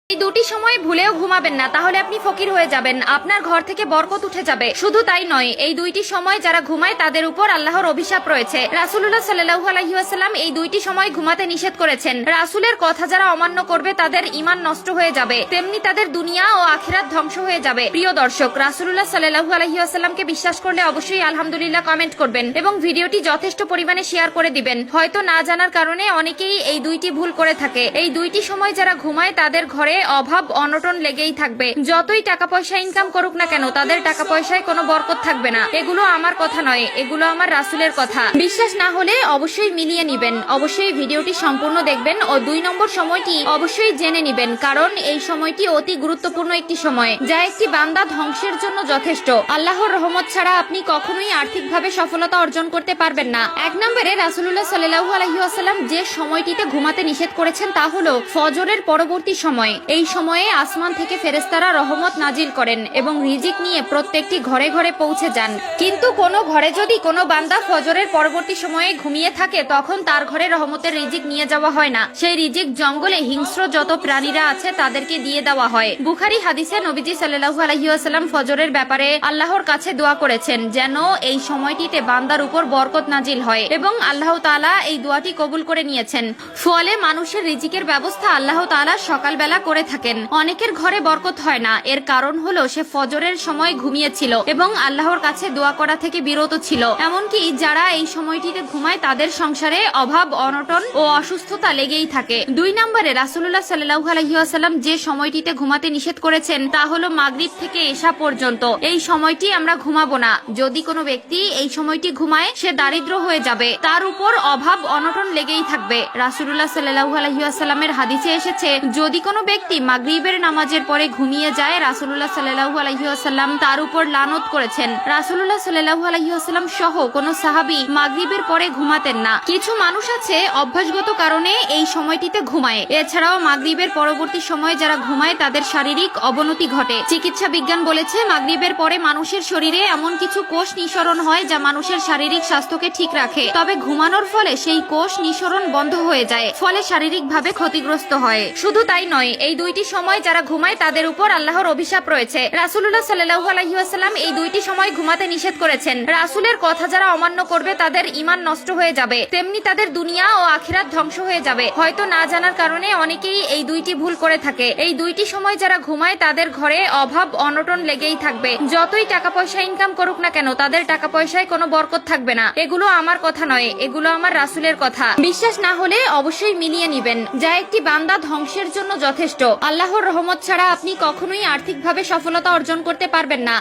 এই দুটি সময় ভুলেও ঘুমাবেন না, তাহলে আপনি ফকির হয়ে যাবেন, আপনার ঘর থেকে বরকত উঠে যাবে। শুধু তাই নয়, এই দুইটি সময় যারা ঘুমায় তাদের উপর আল্লাহর অভিশাপ রয়েছে। রাসূলুল্লাহ সাল্লাল্লাহু আলাইহি ওয়াসাল্লাম এই দুইটি সময় ঘুমাতে নিষেধ করেছেন। রাসূলের কথা যারা অমান্য করবে তাদের ঈমান নষ্ট হয়ে যাবে, তেমনি তাদের দুনিয়া ও আখিরাত ধ্বংস হয়ে যাবে। প্রিয় দর্শক, রাসূলুল্লাহ সাল্লাল্লাহু আলাইহি ওয়াসাল্লামকে বিশ্বাস করলে অবশ্যই আলহামদুলিল্লাহ কমেন্ট করবেন এবং ভিডিওটি যথেষ্ট পরিমাণে শেয়ার করে দিবেন। হয়তো না জানার কারণে অনেকেই এই দুইটি ভুল করে থাকে। এই দুইটি সময় যারা ঘুমায় তাদের ঘরে অভাব অনটন লেগেই থাকবে। যতই টাকা পয়সা ইনকাম করুক না কেন, তাদের টাকা পয়সায় কোনো বরকত থাকবে না। এগুলো আমার কথা নয়, এগুলো আমার রাসূলের কথা। বিশ্বাস না হলে অবশ্যই মিলিয়ে নিবেন, অবশ্যই ভিডিওটি সম্পূর্ণ দেখবেন ও 2 নম্বর সময়টি অবশ্যই জেনে নিবেন, কারণ এই সময়টি অতি গুরুত্বপূর্ণ একটি সময়, যা একটি বান্দা ধ্বংসের জন্য যথেষ্ট। আল্লাহর রহমত ছাড়া আপনি কখনোই আর্থিকভাবে সফলতা অর্জন করতে পারবেন না। 1 নম্বরে রাসূলুল্লাহ সাল্লাল্লাহু আলাইহি ওয়াসাল্লাম যে সময়টিতে ঘুমাতে নিষেধ করেছেন তা হলো ফজরের পরবর্তী সময়। এই সময়ে আসমান থেকে ফেরেশতারা রহমত নাজিল করেন এবং রিজিক নিয়ে প্রত্যেকটি ঘরে ঘরে পৌঁছে যান। কিন্তু কোনো ঘরে যদি কোনো বান্দা ফজরের পরবর্তী সময়ে ঘুমিয়ে থাকে, তখন তার ঘরে রহমতের রিজিক নিয়ে যাওয়া হয় না। সেই রিজিক জঙ্গলে হিংস্র যত প্রাণীরা আছে তাদেরকে দিয়ে দেওয়া হয়। বুখারী হাদিসে নবীজি সাল্লাল্লাহু আলাইহি ওয়াসাল্লাম ফজরের ব্যাপারে আল্লাহর কাছে দোয়া করেছেন যেন এই সময়টিতে বান্দার উপর বরকত নাজিল হয়, এবং আল্লাহ তাআলা এই দোয়াটি কবুল করে নিয়েছেন। ফলে মানুষের রিজিকের ব্যবস্থা আল্লাহ তাআলা সকালবেলা করে থাকেন। অনেকের ঘরে বরকত হয় না, এর কারণ হলো সে ফজরের সময় ঘুমিয়েছিল এবং আল্লাহর কাছে দোয়া করা থেকে বিরত ছিল। এমনকি যারা এই সময়টিতে ঘুমায় তাদের সংসারে অভাব অনটন ও অসুস্থতা লেগেই থাকে। 2 নম্বরে রাসূলুল্লাহ সাল্লাল্লাহু আলাইহি ওয়াসাল্লাম যে সময়টিতে ঘুমাতে নিষেধ করেছেন তা হলো মাগরিব থেকে এশা পর্যন্ত। এই সময়টি আমরা ঘুমাবো না। যদি কোনো ব্যক্তি এই সময়টি ঘুমায়, সে দারিদ্র হয়ে যাবে, তার উপর অভাব অনটন লেগেই থাকবে। রাসূলুল্লাহ সাল্লাল্লাহু আলাইহি ওয়াসাল্লামের হাদিসে এসেছে, যদি কোনো ব্যক্তি মাগরিবের নামাজের পরে ঘুমিয়ে যায়, রাসূলুল্লাহ সাল্লাল্লাহু আলাইহি ওয়াসাল্লাম তার উপর লানত করেছেন। রাসূলুল্লাহ সাল্লাল্লাহু আলাইহি ওয়াসাল্লাম সহ কোনো সাহাবী মাগরিবের পরে ঘুমাতেন না। কিছু মানুষ আছে অভ্যাসগত কারণে এই সময়টিতে ঘুমায়। এছাড়াও মাগরিবের পরবর্তী সময়ে যারা ঘুমায় তাদের শারীরিক অবনতি ঘটে। চিকিৎসা বিজ্ঞান বলেছে, মাগরিবের পরে মানুষের শরীরে এমন কিছু কোষ নিঃসরণ হয় যা মানুষের শারীরিক স্বাস্থ্যকে ঠিক রাখে। তবে ঘুমানোর ফলে সেই কোষ নিঃসরণ বন্ধ হয়ে যায়, ফলে শারীরিকভাবে ক্ষতিগ্রস্ত হয়। শুধু তাই নয়, এই দুইটি সময় যারা ঘুমায় তাদের উপর আল্লাহর অভিশাপ রয়েছে। রাসূলুল্লাহ সাল্লাল্লাহু আলাইহি ওয়াসাল্লাম এই দুইটি সময় ঘুমাতে নিষেধ করেছেন। রাসূলের কথা যারা অমান্য করবে তাদের ঈমান নষ্ট হয়ে যাবে, তেমনি তাদের দুনিয়া ও আখিরাত ধ্বংস হয়ে যাবে। হয়তো না জানার কারণে অনেকেই এই দুইটি ভুল করে থাকে। এই দুইটি সময় যারা ঘুমায় তাদের ঘরে অভাব অনটন লেগেই থাকবে। যতই টাকা পয়সা ইনকাম করুক না কেন, তাদের টাকা পয়সায় কোনো বরকত থাকবে না। এগুলো আমার কথা নয়, এগুলো আমার রাসূলের কথা। বিশ্বাস না হলে অবশ্যই মিলিয়ে নিবেন, যা একটি বান্দা ধ্বংসের জন্য যথেষ্ট। আল্লাহর রহমত ছাড়া আপনি কখনোই আর্থিকভাবে সফলতা অর্জন করতে পারবেন না।